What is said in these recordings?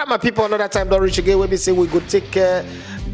my people, another time don't reach again. When we say we go take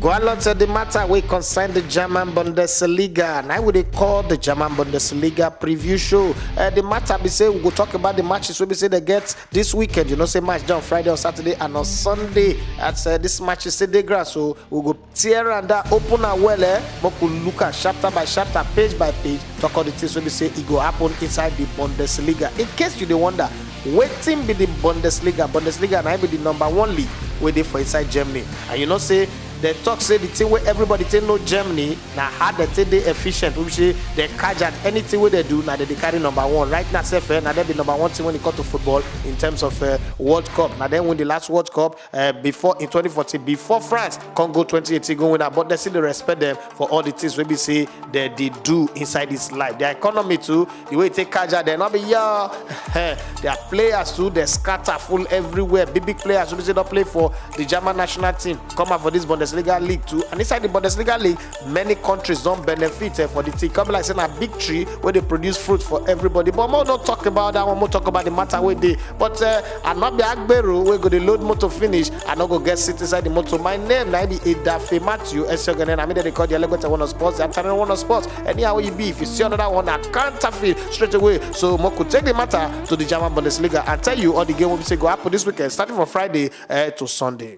go along to the matter we concern the German Bundesliga. Now we they call the German Bundesliga preview show. The matter we say we go talk about the matches we say they get this weekend. You know, say match down Friday or Saturday and on Sunday. At this match is the grass, so we go tear and that open and well. We look at chapter by chapter, page by page. Talk all the things we say it go happen inside the Bundesliga. In case you dey wonder, waiting be the Bundesliga. Bundesliga and I be the number one league waiting for inside Germany. And you know say they talk say the thing where everybody take no Germany now hard they take they efficient. We say they catch at anything where they do now they carry number one. Right now now they be number one team when it comes to football in terms of World Cup. Now then win the last World Cup before in 2014 before France Congo 2018 go winner, but they still respect them for all the things we say they do inside this life. Their economy too, the way they catch at they not be their players too they scatter full everywhere. Big players who say don't play for the German national team come out for this Bundesliga League too, and inside the Bundesliga League, many countries don't benefit for the team. Come like saying a big tree where they produce fruit for everybody. But more not talk about that one, more talk about the matter where they. But I not be Agberu, we go the load motor finish, I not go get sit inside the motor. My name now be Edafe Matthew. I mean they call the Elegbetetvradio sports. I'm trying one of sports. Anyhow you be, if you see another one, I can't feel straight away. So more could take the matter to the German Bundesliga and tell you all the game we say go happen this weekend, starting from Friday to Sunday.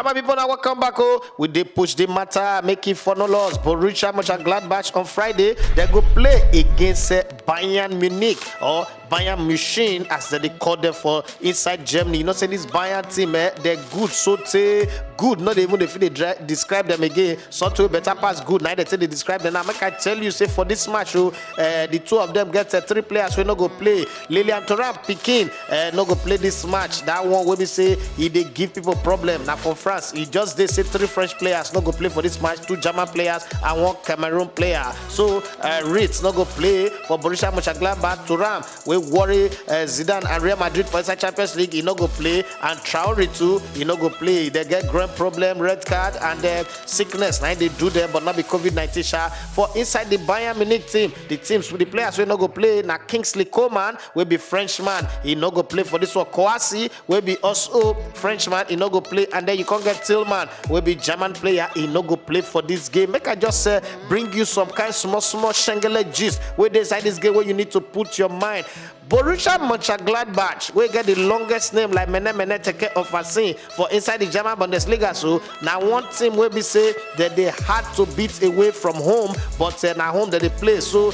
My people, now welcome back. We did push the matter, make it for no loss. Borussia Mönchengladbach on Friday, they go play against Bayern Munich or Bayern Machine, as they call them for inside Germany. You know, say this Bayern team, they're good, so they good. Not even if they describe them again, so to better pass good. Now they say they describe them. Now, make I tell you, say for this match, the two of them get three players who no go play. Lilian Thuram, Pidgin, no go play this match. That one where we say he they give people problem. Now for France, he just they say three French players no go play for this match, two German players and one Cameroon player. So Ritz no go play for Borussia Mönchengladbach. Thuram we worry Zidane and Real Madrid for inside Champions League. He no go play, and Traore too. He no go play. They get grand problem, red card and sickness. Now they do them, but not be COVID-19. For inside the Bayern Munich team, the teams with the players will no go play. Now Kingsley Coman will be Frenchman. He no go play for this one. Kouassi will be also Frenchman. He no go play, and then you can't get Tillman will be German player. He no go play for this game. Make I just bring you some kind small Schengele gist where they inside this game where you need to put your mind. Borussia Mönchengladbach, we get the longest name like Mene Teke of Asin for inside the German Bundesliga. So now one team will be say that they had to beat away from home, but now home that they play. So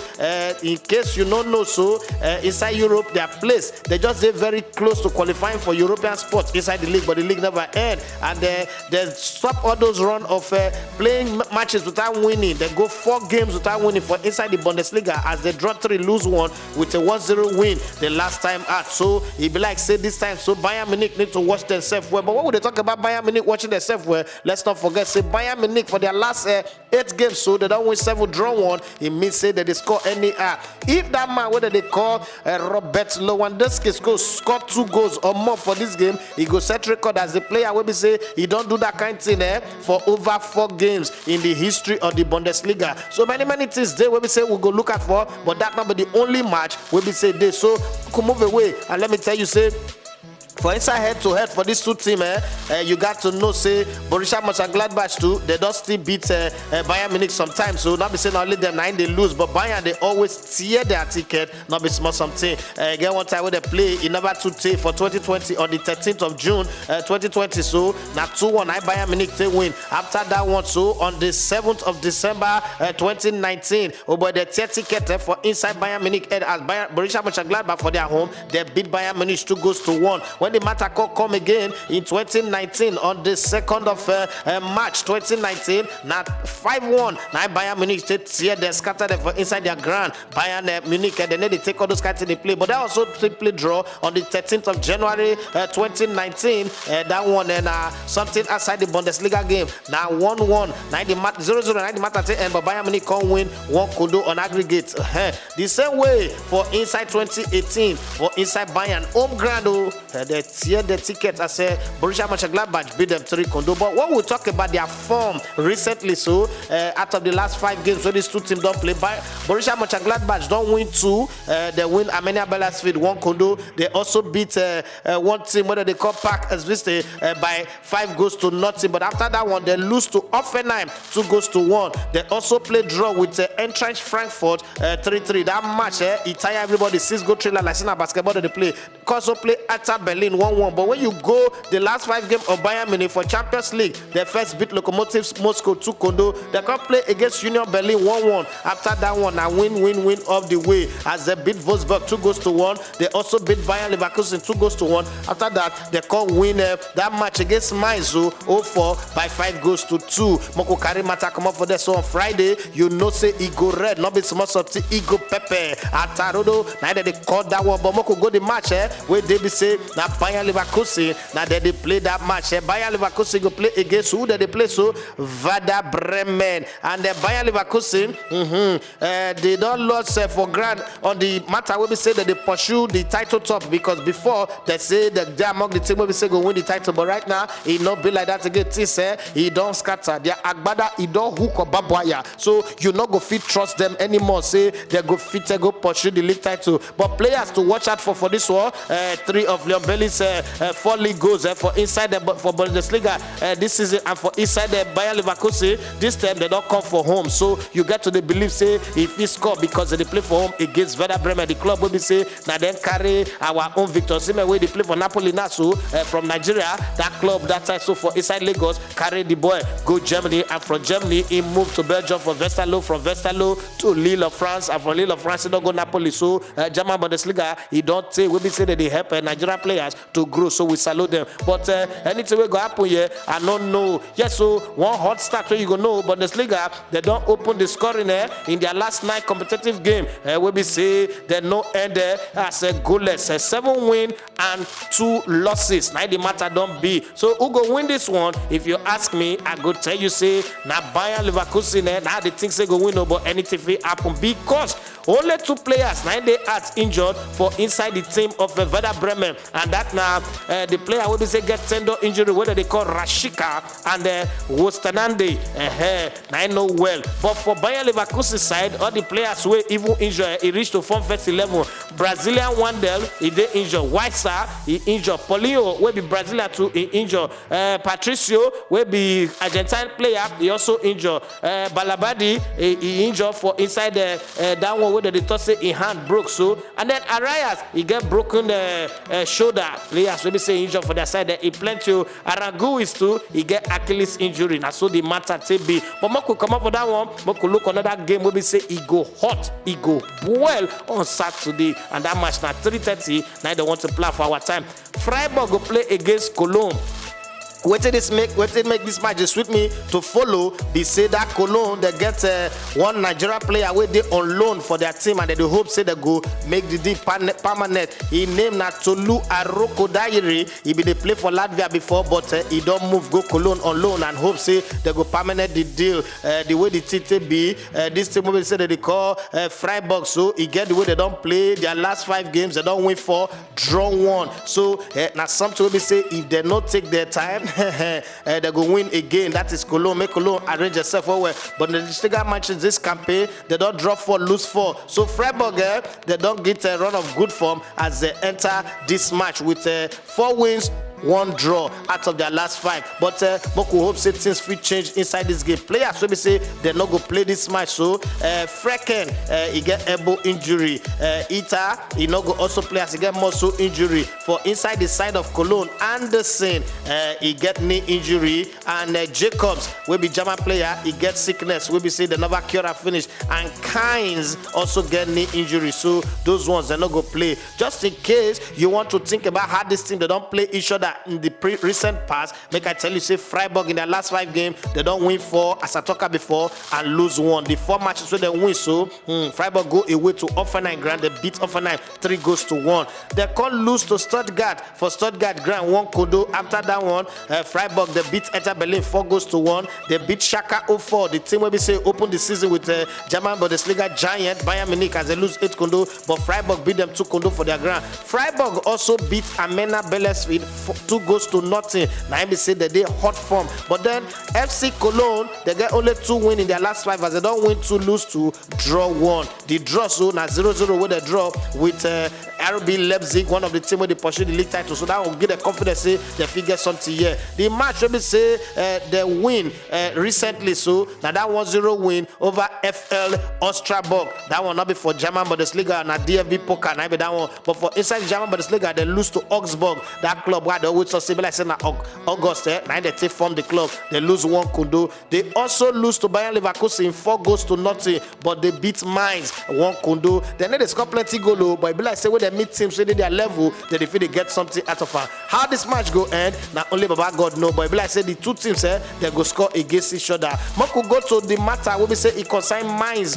in case you don't know, so inside Europe their place they just get very close to qualifying for European sports inside the league, but the league never end, and they stop all those run of playing matches without winning. They go 4 games without winning for inside the Bundesliga as they draw 3, lose 1 with a 1-0 win the last time out. So it be like say this time, so Bayern Munich need to watch themselves well. But what would they talk about Bayern Munich watching themselves well? Let's not forget, say Bayern Munich for their last 8 games, so they don't win 7, draw 1. It means say that they score any if that man, whether they call Robert Lewandowski score 2 goals or more for this game, he go set record as the player where we say he don't do that kind of thing for over 4 games in the history of the Bundesliga. So many things there where we say we'll go look at for, but that not be the only match where we say this. So could move away, and let me tell you, say for inside head-to-head for these two teams, you got to know, say, Borussia Mönchengladbach too, they don't still beat Bayern Munich sometimes. So not be saying only them 9 they lose, but Bayern they always tear their ticket, not be small something. Again, one time when they play in number 2 for 2020 on the 13th of June 2020. So now 2-1, Bayern Munich they win. After that one, so on the 7th of December 2019, oh boy, they tear ticket for inside Bayern Munich as Borussia Mönchengladbach for their home. They beat Bayern Munich 2-1. When the matter come again in 2019 on the 2nd of March 2019, now 5-1. Now Bayern Munich they scatter them for inside their ground. Bayern Munich and then they take all those kinds of play, but they also play draw on the 13th of January 2019. That one and something outside the Bundesliga game. Now 1-1. Now the 0-0. Now the matter end, but Bayern Munich can't win 1 kudo on aggregate. The same way for inside 2018 for inside Bayern home ground. they tear the ticket as Borussia Mönchengladbach beat them 3-0. But when we talk about their form recently, so out of the last 5 games where these two teams don't play, Borussia Mönchengladbach don't win 2. They win Arminia Bielefeld 1-0. They also beat one team whether they call Park as by 5-0. But after that one, they lose to Offenheim 2-1. They also play draw with Eintracht Frankfurt 3-3. That match, it tire everybody 6-goal trailer like in basketball they play. They also play Hertha Berlin 1-1. But when you go the last 5 games of Bayern Munich for Champions League, they first beat Lokomotiv Moscow 2-0. They can play against Union Berlin 1-1. After that one, now win all the way as they beat Wolfsburg 2-1. They also beat Bayern Leverkusen 2-1. After that, they can win that match against Mainz 0-4 by 5-2. Moko carry matter come up for this. So on Friday, you know say Ego Red, not be small something Ego Pepe at Tarodo. Now they call that one, but Moko go the match where they be say now Bayern Leverkusen. Now they play that match. Bayern Leverkusen go play against who they play so Werder Bremen and the Bayern Leverkusen. They don't lose for grand on the matter where we say that they pursue the title top because before they say that they among the team where we say go win the title, but right now it not be like that again. He don't scatter. Their Agbada he don't hook or babwaya. So you not go fit trust them anymore. Say they go fit go pursue the league title. But players to watch out for this one. 3 of Leon Bailey's 4 league goals for inside the for Bundesliga this season and for inside the Bayer Leverkusen. This time they don't come for home. So you get to the belief say if he score because they play for home against Werder Bremen, the club will be say now then carry our own victor. Same way they play for Napoli Nasu from Nigeria. That club that time so for inside Lagos carry the boy go Germany and from Germany he moved to Belgium for Westerlo, from Westerlo to Lille of France and from Lille of France he don't go Napoli. So German Bundesliga he don't say we be say that they help Nigerian players to grow. So we salute them. But anything will go happen here I don't know. Yes, so one hot start where you go know Bundesliga they don't open the scoring in their last 9 competitive game. We be say they no end as a goalless 7 win and 2 losses. Now the matter don't be. So who go win this one? If you ask me, I go tell you say now Bayern Leverkusen now the things they go win but anything will happen because only 2 players now they are injured for inside the team of Werder Bremen and that now the player will be say get tender injury whether they call Rashika and Wostanande. Now I know well. But for Bayer Leverkusen side, all the players were even injured. He reached to form first 11. Brazilian Wandel, he did injured. Whitestar, he injured. Paulinho, will be Brazilian too, he injured. Patricio, will be Argentine player, he also injured. Balabadi, he injured for inside that one where the toss in hand broke. So and then Arias, he get broken shoulder. Players will be say injured for their side. He plenty. Aragu is too, he get Achilles injury. Now so the matter be. But Moko come up for that one. Moko look another game where we say he go hot, he go well on Saturday, and that match now 3:30. Now they want to play for our time. Freiburg go play against Cologne. What did make this match just with me to follow? They say that Cologne they get one Nigerian player where they on loan for their team and they hope say they go make the deal permanent. He named Tolu Aroko Dairi. He be they play for Latvia before, but he don't move go Cologne on loan and hope say they go permanent the deal. The way the TT be this team will say that they call Freiburg. So he get the way they don't play their last 5 games. They don't win 4, draw 1. So now something will be say if they not take their time. They go win again. That is Cologne. Make Cologne arrange yourself well. But the Bundesliga matches this campaign, they don't drop 4, lose 4. So Freiburg, they don't get a run of good form as they enter this match with 4 wins, 1 draw out of their last 5. But Moku hope say things will change inside this game. Players will be say they not go play this match. So Frecken he get elbow injury. Ita he not go also play as he get muscle injury. For inside the side of Cologne, Anderson he get knee injury, and Jacobs will be German player. He get sickness. Will be say they never cure and finish. And Kynes also get knee injury. So those ones they not go play. Just in case you want to think about how this team they don't play each other other in the recent past. Make I tell you, say Freiburg in their last 5 games, they don't win 4, as I talked before, and lose 1. The 4 matches where they win, so Freiburg go away to Offenheim Grand. They beat Offenheim 3-1. They can't lose to Stuttgart for Stuttgart Grand 1 Kodo. After that one, Freiburg they beat Hertha Berlin 4-1. They beat Schalke 04, the team where we say open the season with German Bundesliga giant Bayern Munich, as they lose 8-0, but Freiburg beat them 2-0 for their ground. Freiburg also beat Amena Bellersfield 2-0. Now we say that they hot form, but then FC Cologne they get only 2 wins in their last 5, as they don't win 2, lose 2, draw 1. The draw so now 0-0 with the draw with RB Leipzig, one of the team where they pursue the league title, so that will give the confidence say they figure something here. The match let me say they win recently, so now that 1-0 win over FL Ostrabog. That one not be for German Bundesliga and DFB Poker, not be that one, but for inside the German Bundesliga they lose to Augsburg, that club where they always so like say na August now they take from the club, they lose 1-0. They also lose to Bayern Leverkusen 4-0, but they beat Mainz 1-0. They need to score plenty goal, but it be like say when they meet teams, so they their level, they feel they get something out of her. How this match go end, now only Baba God know, but it be like say the 2 teams they go score against each other. Marco go to the matter where we say it consign Mainz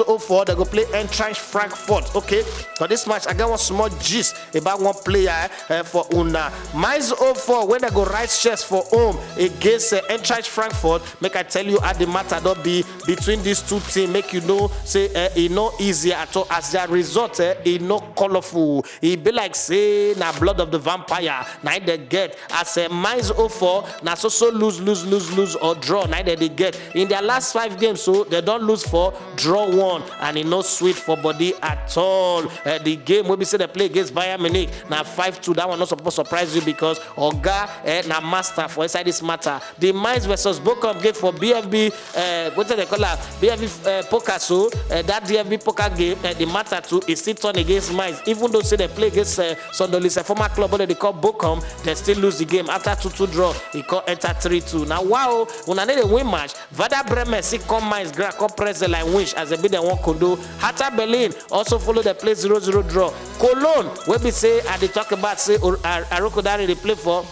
04, they go play Eintracht Frankfurt. Okay, for this match I got one small gist about one player for Una. Mainz 04 when they go right chest for home against Eintracht Frankfurt. Make I tell you at the matter don't be between these 2 teams, make you know say it no easy at all, as their result it no colorful. It be like say na blood of the vampire now they get, as Mainz 04 na so lose or draw now they get in their last 5 games, so they don't lose 4, draw 1, and it no sweet for body at all. The game when we say they play against Bayern Munich now 5-2, that one not supposed to surprise you, because Oga na master for inside this matter. The Mainz versus Bochum game for BFB what do they call that, BFB poker, so that DFB poker game the matter too is still turn against Mainz, even though say they play against Sondolis, a former club that they call Bochum, they still lose the game after 2-2 draw. It call enter 3-2. Now wow, when I need a win match, Werder Bremen see come Mainz Grand come press the line winch as they beat them 1-0. Hertha Berlin also follow the play 0-0 draw. Cologne where we say and they talk about say Arokodari they play for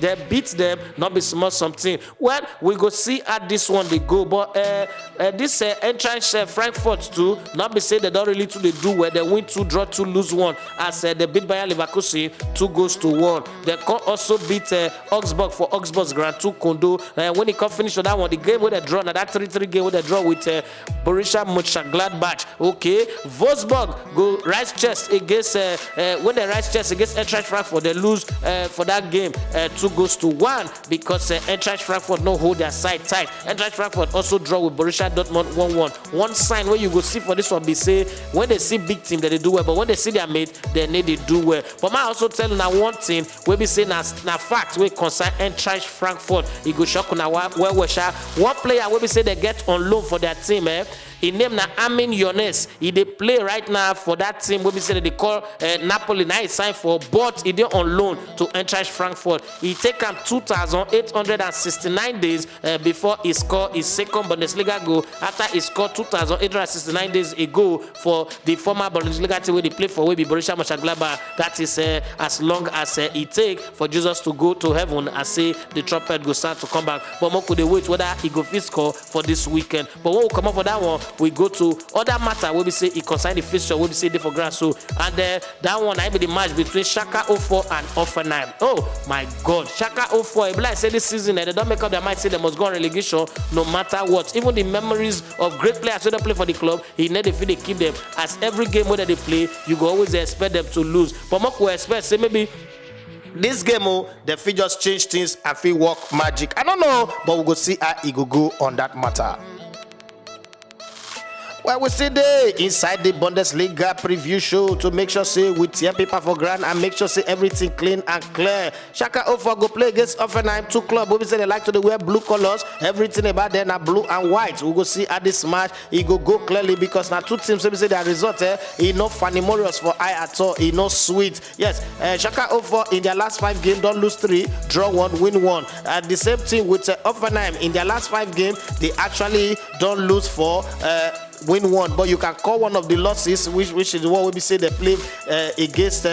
they beat them, not be small something. Well, we go see at this one they go, but this Eintracht Frankfurt too, not be say they don't really do they do where they win 2, draw 2, lose 1, as they beat Bayern Leverkusen 2-1. They can also beat Augsburg for Augsburg's Grand 2-0. When it can finish on that one, the game where they draw, now that 3-3 game where they draw with Borussia Mönchengladbach. Okay, Wolfsburg go right chest against when they right chest against Eintracht Frankfurt, they lose for that game 2-1, because Eintracht Frankfurt no hold their side tight. Eintracht Frankfurt also draw with Borussia Dortmund 1-1. One sign where you go see for this one be say when they see big team that they do well, but when they see their mate, they need to do well. But I also tell you now one thing we be say na fact we concern Eintracht Frankfurt. It go shock na one player we be say they get on loan for their team. His name na Amin Younes. He dey play right now for that team wey be say they call Napoli. Now he signed for, but he dey on loan to Eintracht Frankfurt. He take him 2,869 days before he score his second Bundesliga goal, after he scored 2,869 days ago for the former Bundesliga team where they play for, wey be Borussia Mönchengladbach. That is as long as it take for Jesus to go to heaven, and say the trumpet go start to come back. But we could wait whether he go fit score for this weekend. But when we come up for that one, we go to other matter where we say it concern the fixture where we say they for grass. So and that one I be the match between Schalke 04 and Offenheim. Oh my God, Schalke 04. It be like say this season they don't make up their mind say they must go on relegation no matter what. Even the memories of great players who don't play for the club, he need to feel they keep them. As every game where they play, you go always expect them to lose. But more we expect say maybe this game, the fee just change things and feel work magic. I don't know, but we go see how it go on that matter. Well, we see there inside the Bundesliga preview show to make sure say we tear paper for grand and make sure say everything clean and clear. Schalke 04 go play against Offenheim, 2 club. We say they like to wear blue colors. Everything about them are blue and white. We go see at this match it go clearly because now 2 teams. We say their result it no funny morious for eye at all. It no sweet. Yes, Schalke 04 in their last 5 games don't lose 3, draw 1, win 1. And the same thing with Offenheim in their last 5 games they actually don't lose 4. win one, but you can call one of the losses, which is what we say they play against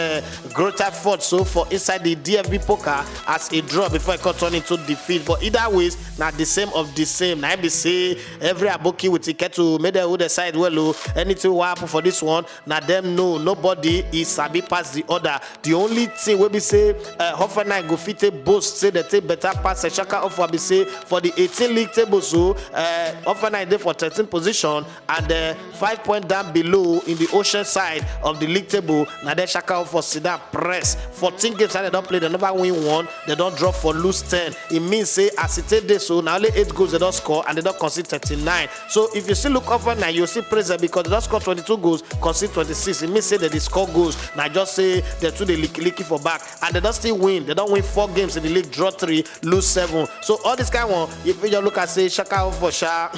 Greater Fort. So for inside the DFB poker as a draw before it got turned into defeat. But either ways, now the same of the same. Now be say every aboki with ticket to make the other side well. Anything will happen for this one. Now them know nobody is sabi pass the other. The only thing we be say Hoffenheim go fit a boast say they take better pass a Shaka offer be say for the 18 league table. So Hoffenheim there for 13th position and 5 points down below in the ocean side of the league table. Now they Shaka offer sit down press 14 games and they don't play, they never win one, they don't drop for lose 10. It means say as it take this, so now only 8 goals they don't score and they don't concede 39. So if you still look over now, you see praise them because they don't score 22 goals, concede 26. It means say that they score goals. Now just say they're too they leaky for back and they don't still win. They don't win 4 games in the league, draw 3, lose 7. So all this kind of one, if you just look at say Shaka for Sha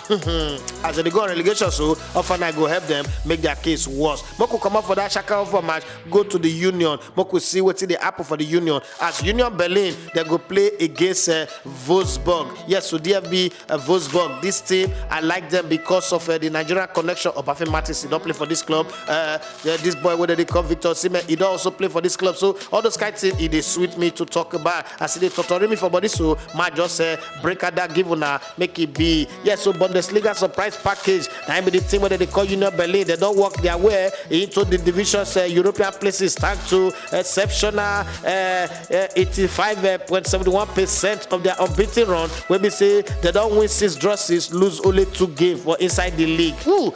as they go on relegation, so often I go help them make their case worse. Moku come up for that Shaka for match, go to the Union. Moku see what's in the apple for the Union. As Union Berlin, they go play against Wolfsburg. Yes, so DFB Wolfsburg. This team, I like them because of the Nigerian connection of Bafin Martins. He don't play for this club. This boy, whether they call Victor Osimhen, he don't also play for this club. So all those kind of things, it is sweet me to talk about. I see they tutoring me for body, so might just break out that give on make it be. Yes, so Bundesliga surprise package. Now the team whether they call Union Berlin, they don't work their way into the divisions, European places, thanks to exceptional 85.71% of their unbeaten run. When we say they don't win 6 draws 6, lose only 2 games for inside the league. Boo!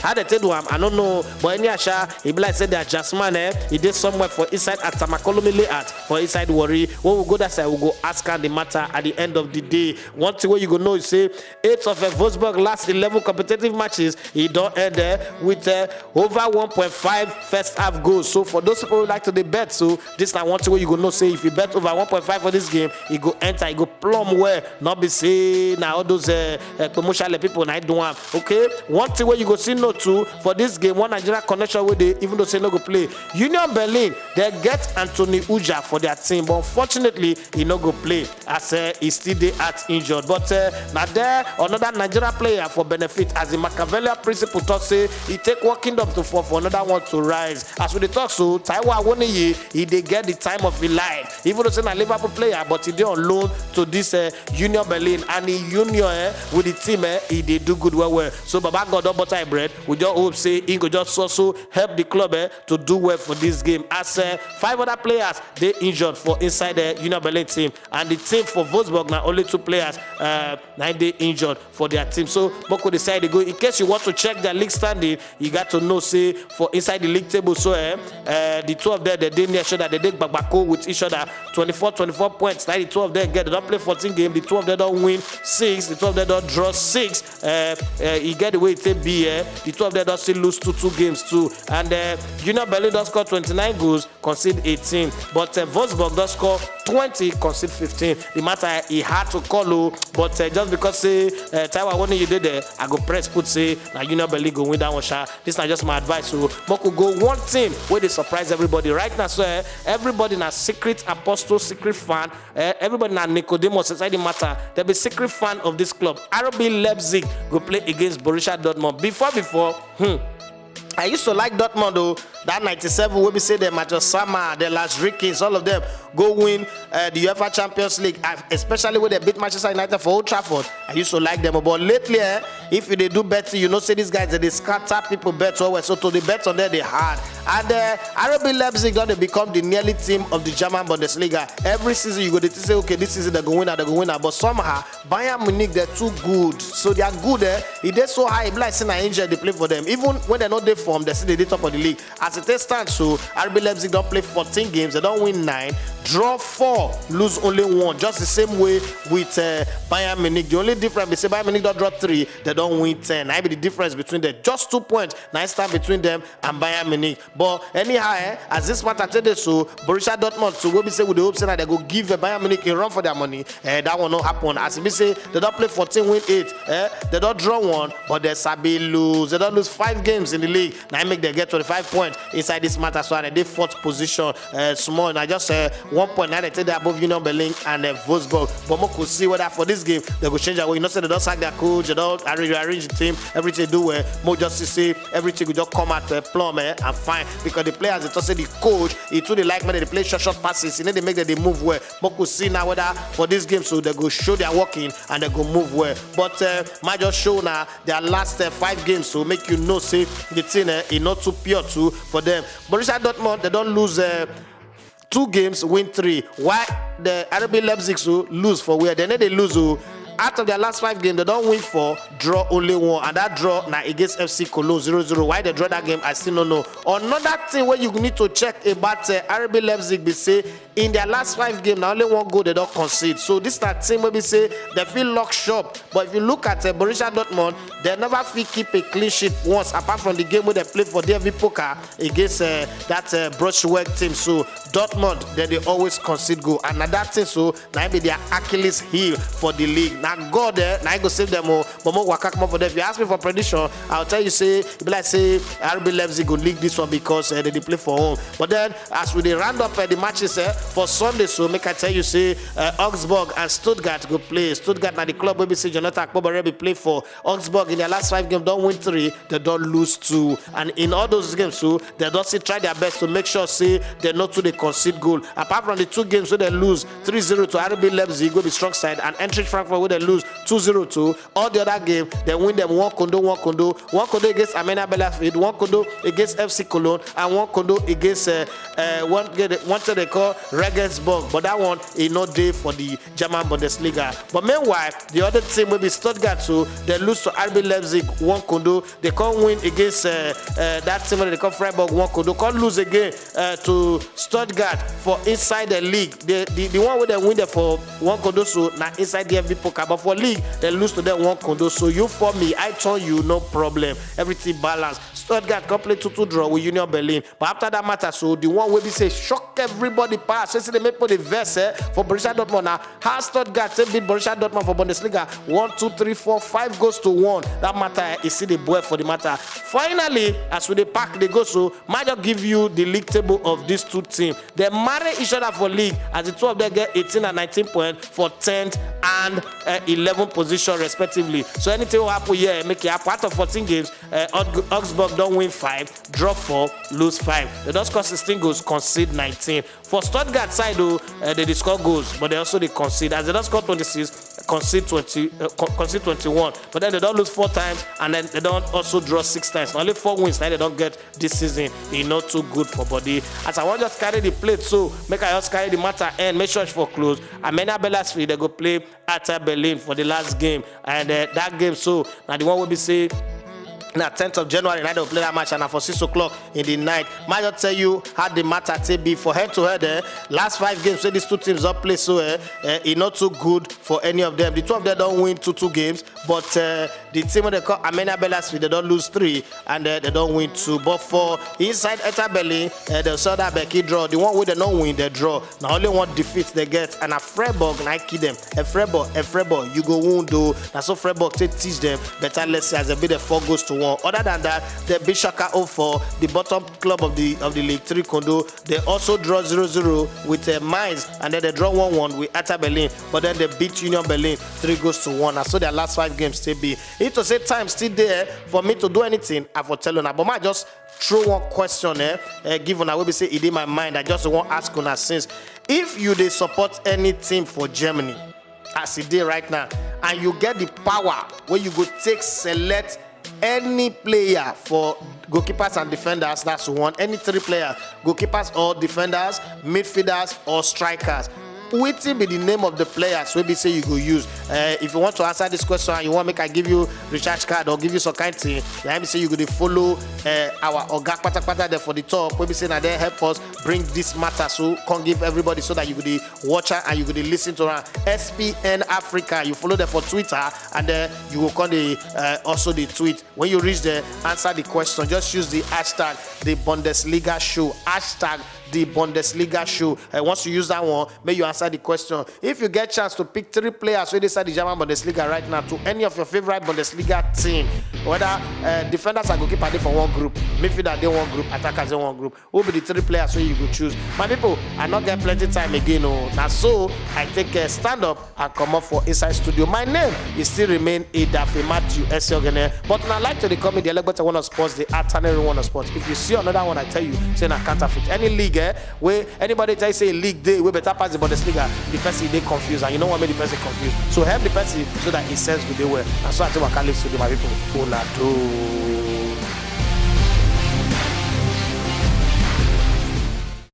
How they tell them? I don't know. But any asha, it be like say the adjustment. He did somewhere for inside at Tamakolomile at for inside worry. When we go that side, we go ask her the matter at the end of the day. One thing where you go know is say 8 of Wolfsburg last 11 competitive matches, he don't end with over 1.5 first half goals. So for those people who like to the bet, so this is one thing where you go know say if you bet over 1.5 for this game, he go enter, he go plumb where not be say now all those promotional people now do one. Okay, one thing where you go see no two for this game, one Nigeria connection where they even though say no go play. Union Berlin, they get Anthony Uja for their team, but unfortunately he no go play as he still dey at injured. But now there another Nigeria player for benefit as the Machiavellian principle talk say he take one kingdom to fall for another one to rise. As we dey talk so Taiwo Awoniyi, he dey get the time of his life. Even though say na Liverpool player, but he dey on loan to this Union Berlin and in Union with the team he dey do good well. So Baba God don butter bread. We just hope say he go just also help the club to do well for this game. As 5 other players they injured for inside the Union Berlin team, and the team for Wolfsburg now only 2 players now they injured for their team. So Boko decide to go. In case you want to check their league standing, you got to know say for inside the league table. So the 2 of them they did near sure that they did back with each other 24 points. Now the 2 of them they don't play 14 games. The 2 of them don't win 6. The 2 of them don't draw 6. He get the way it take be the 2 of them don't still lose 2 games too. And Union Berlin does score 29 goals, concede 18. But Wolfsburg does score 20, concede 15. The matter he had to call, but just because say Taiwo Awoniyi you did there, I go press put say now Union Berlin go win that one shot. This is just my advice. So Moko go one team where they surprise everybody right now. So everybody na secret apostle, secret fan. Everybody na Nicodemus inside the matter. They be secret fan of this club. RB Leipzig go play against Borussia Dortmund. Before. I used to like Dortmund though. That 97 will be say the Matthias Sammer, the Lars Rickens, all of them go win the UEFA Champions League, especially when they beat Manchester United for Old Trafford. I used to like them, but lately, if they do betting, you know, say these guys they scatter people bet always. So to the bet on there they hard. And RB Leipzig they become the nearly team of the German Bundesliga. Every season you go to say, okay, this season they go winner, but somehow Bayern Munich they're too good, so they are good. If they're so high, like saying I injured they play for them. Even when they're not there form, they see they top of the league. As it stands, so RB Leipzig don't play 14 games, they don't win 9, draw 4, lose only 1. Just the same way with Bayern Munich. The only difference is Bayern Munich don't draw 3, they don't win 10. That be the difference between them. Just 2 points. Nice time between them and Bayern Munich. But anyhow, as this matter today, so Borussia Dortmund, so we be say with the hopes that they go give Bayern Munich a run for their money. That will not happen. As we say, they don't play 14, win 8. They don't draw 1, but they sabi lose. They don't lose 5 games in the league. Now make them get 25 points inside this matter. So they 4th position. Small. And I just 1 point. Now they take that above Union Berlin and Wolfsburg. But we could see whether for this game they go change their way. You know, say they don't sack their coach, they don't arrange the team, everything do well. More just to say everything will just come at plumb and fine because the players they just say the coach, he too they like when they play short passes, you know they make that they move well. We could see now whether for this game so they go show their working and they go move well. But might just show now their last 5 games so make you know say the thing is not too pure too for them. Borussia Dortmund they don't lose 2 games, win 3. Why the RB Leipzig so lose for where? Then they lose. Out of their last 5 games, they don't win 4, draw only 1, and that draw now against FC Cologne 0-0. Why they draw that game, I still don't know. Another thing where you need to check about RB Leipzig, be say in their last 5 games, now only 1 goal they don't concede. So this is that team where we say they feel lock shop. But if you look at Borussia Dortmund, they never feel keep a clean sheet once, apart from the game where they play for DFB Poker against that Brushwork team. So Dortmund, they always concede goal, and now that thing so now be their Achilles heel for the league. Now God there, now I go save them all. But more waka come up for them. If you ask me for prediction, I'll tell you say it be like say RB Leipzig go league this one because they play for home. But then as we round up the matches for Sunday, so make I tell you say Augsburg and Stuttgart go play. Stuttgart now the club where we say Jonathan Akpobere be play for. Augsburg in their last 5 games don't win 3, they don't lose 2, and in all those games so they don't see try their best to make sure say they not to they concede goal. Apart from the 2 games where they lose 3-0 to RB Leipzig, go be strong side, and Eintracht Frankfurt where they lose 2-0 to. All the other game they win them 1 kondo against Arminia Bielefeld, 1 kondo against FC Cologne, and 1 kondo against one they call Regensburg. But that one is not there for the German Bundesliga. But meanwhile, the other team will be Stuttgart, so they lose to RB Leipzig 1 kondo. They can't win against that team they call Freiburg 1 kondo. Can't lose again to Stuttgart for inside the league. The one where they win there for 1 kondo, so now inside the FB Poker. But for league, they lose to them 1 kondo. So you for me, I turn you, no problem. Everything balanced. Stuttgart complete 2-2 draw with Union Berlin. But after that matter, so the one where we say shock everybody pass. So they make for the verse for Borussia Dortmund now. How Stuttgart beat Borussia Dortmund for Bundesliga 1, 2, 3, 4, 5 goes to 1. That matter is see the boy for the matter. Finally, as we the pack they go, so might just give you the league table of these 2 teams. They marry each other for league as the 2 of them get 18 and 19 points for 10th and 11th position respectively. So anything will happen here, make it happen. Out of 14 games, Augsburg don't win 5, draw 4, lose 5. They don't score 16 goals, concede 19. For Stuttgart side though, they score goals, but they also they concede. As they don't score 26, concede 21. But then they don't lose 4 times, and then they don't also draw 6 times. Only 4 wins now they don't get this season. It's not too good for body. As I want just carry the plate, so make I just carry the matter and make sure it's for close. Arminia Bielefeld they go play at Berlin for the last game, and that game so now the one will be say. Now 10th of January, night they'll play that match, and for 6 o'clock in the night. Might just tell you how the matter to be for head to head. Last 5 games, so these 2 teams don't play, so it's not too good for any of them. The 2 of them don't win 2 games, but the team they call Arminia Bielefeld, they don't lose 3 and they don't win 2. But for inside Hertha Berlin, they saw that Becky draw. The one where they don't win, they draw. Now only 1 defeat they get, and a Freiburg, and I kill them. A Freiburg, you go wound though. Now so Freiburg teach them better let's say as a bit of 4 goals to 1. Other than that, the Bishaka 0-4, the bottom club of the league 3 kondo, they also draw 0-0 with Mainz, and then they draw 1-1 with Hertha Berlin, but then they beat Union Berlin 3 goals to 1. And so their last 5 games still be. It to say time still there for me to do anything. I for tell you now, but I just throw one question given I will be say it in my mind. I just want to ask on since if you they support any team for Germany as it is right now, and you get the power where you go take select any player for goalkeepers and defenders, that's one. Any 3 players, goalkeepers or defenders, midfielders or strikers. What will be the name of the players we be say you go use? If you want to answer this question and you want make I give you recharge card or give you some kind of thing, let me say you go to follow our Oga Pata there for the top. We be saying that they help us bring this matter, so can give everybody so that you go to watch her and you go to listen to her. SPNAfrica, you follow them for Twitter, and then you will come also the tweet. When you reach there, answer the question. Just use the hashtag the Bundesliga Show. Hashtag the Bundesliga Show. Once you use that one, may you answer the question. If you get chance to pick 3 players who decide the German Bundesliga right now to any of your favorite Bundesliga team, whether defenders and goalkeeper they for one group, midfielder they one group, attackers they one group, who be the 3 players so you go choose. My people, I not get plenty time again. Now so I take a stand up and come up for inside studio. My name is still remain Edafe Matthew Esiogene, but when I like to call me the Elegbetetvradio Sports, the Attorney One of Sports. If you see another one, I tell you, say I counterfeit any league where anybody tell you say league day we better pass the Bundesliga, the person they confused, and you know what made the person confused. So help the person so that he says good day well. And so I think I can live to my people. Una do.